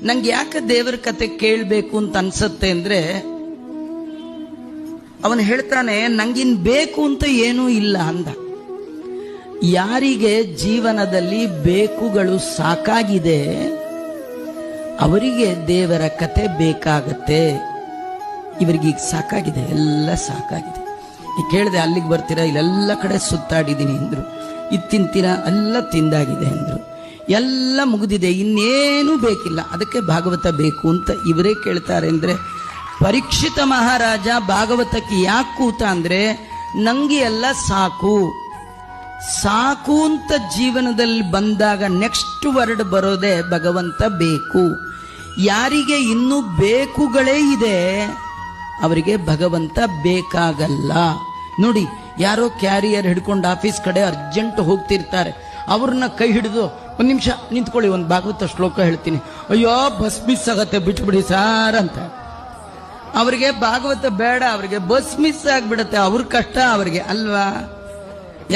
ನಂಗೆ ಯಾಕೆ ದೇವರ ಕತೆ ಕೇಳಬೇಕು ಅಂತ ಅನ್ಸತ್ತೆ ಅಂದ್ರೆ, ಅವನು ಹೇಳ್ತಾನೆ ನಂಗಿನ್ ಬೇಕು ಅಂತ ಏನೂ ಇಲ್ಲ ಅಂದ. ಯಾರಿಗೆ ಜೀವನದಲ್ಲಿ ಬೇಕುಗಳು ಸಾಕಾಗಿದೆ ಅವರಿಗೆ ದೇವರ ಕತೆ ಬೇಕಾಗತ್ತೆ. ಇವರಿಗೀಗ ಸಾಕಾಗಿದೆ, ಎಲ್ಲ ಸಾಕಾಗಿದೆ. ಈಗ ಕೇಳಿದೆ ಅಲ್ಲಿಗೆ ಬರ್ತೀರಾ, ಇಲ್ಲೆಲ್ಲ ಕಡೆ ಸುತ್ತಾಡಿದ್ದೀನಿ ಅಂದ್ರು. ಇದು ತಿಂತೀರಾ, ಎಲ್ಲ ತಿಂದಾಗಿದೆ ಅಂದ್ರು. ಎಲ್ಲ ಮುಗಿದಿದೆ, ಇನ್ನೇನೂ ಬೇಕಿಲ್ಲ, ಅದಕ್ಕೆ ಭಾಗವತ ಬೇಕು ಅಂತ ಇವರೇ ಕೇಳ್ತಾರೆ. ಅಂದ್ರೆ ಪರೀಕ್ಷಿತ ಮಹಾರಾಜ ಭಾಗವತಕ್ಕೆ ಯಾಕೆ ಕೂತ ಅಂದ್ರೆ, ನಂಗೆ ಎಲ್ಲ ಸಾಕು ಸಾಕು ಅಂತ ಜೀವನದಲ್ಲಿ ಬಂದಾಗ ನೆಕ್ಸ್ಟ್ ವರ್ಡ್ ಬರೋದೇ ಭಗವಂತ ಬೇಕು. ಯಾರಿಗೆ ಇನ್ನೂ ಬೇಕುಗಳೇ ಇದೆ ಅವರಿಗೆ ಭಗವಂತ ಬೇಕಾಗಲ್ಲ. ನೋಡಿ, ಯಾರೋ ಕ್ಯಾರಿಯರ್ ಹಿಡ್ಕೊಂಡು ಆಫೀಸ್ ಕಡೆ ಅರ್ಜೆಂಟ್ ಹೋಗ್ತಿರ್ತಾರೆ, ಅವ್ರನ್ನ ಕೈ ಹಿಡಿದು ಒಂದು ನಿಮಿಷ ನಿಂತ್ಕೊಳ್ಳಿ, ಒಂದು ಭಾಗವತ ಶ್ಲೋಕ ಹೇಳ್ತೀನಿ, ಅಯ್ಯೋ ಬಸ್ ಮಿಸ್ ಆಗತ್ತೆ ಬಿಟ್ಬಿಡಿ ಸಾರ್ ಅಂತ. ಅವ್ರಿಗೆ ಭಾಗವತ ಬೇಡ, ಅವ್ರಿಗೆ ಬಸ್ ಮಿಸ್ ಆಗ್ಬಿಡತ್ತೆ, ಅವ್ರ ಕಷ್ಟ ಅವ್ರಿಗೆ ಅಲ್ವಾ.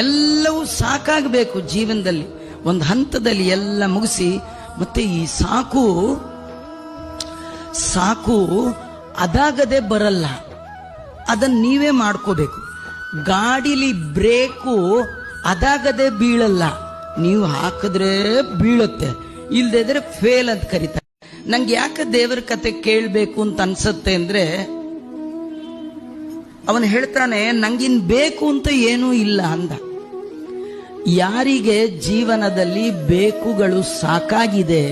ಎಲ್ಲವೂ ಸಾಕಾಗಬೇಕು ಜೀವನದಲ್ಲಿ. ಒಂದು ಹಂತದಲ್ಲಿ ಎಲ್ಲ ಮುಗಿಸಿ ಮತ್ತೆ ಈ ಸಾಕು ಅದಾಗದೆ ಬರಲ್ಲ, ಅದನ್ನ ನೀವೇ ಮಾಡ್ಕೋಬೇಕು. ಗಾಡಿಲಿ ಬ್ರೇಕು ಅದಾಗದೆ ಬೀಳಲ್ಲ, ನೀವು ಹಾಕಿದ್ರೆ ಬೀಳುತ್ತೆ, ಇಲ್ದಿದ್ರೆ ಫೇಲ್ ಅಂತ ಕರೀತಾರೆ. ನಂಗೆ ಯಾಕೆ ದೇವರ ಕತೆ ಕೇಳಬೇಕು ಅಂತ ಅನ್ಸತ್ತೆ ಅಂದ್ರೆ, ಅವನು ಹೇಳ್ತಾನೆ ನಂಗಿನ್ ಬೇಕು ಅಂತ ಏನೂ ಇಲ್ಲ ಅಂದ. ಯಾರಿಗೆ ಜೀವನದಲ್ಲಿ ಬೇಕುಗಳು ಸಾಕಾಗಿದೆ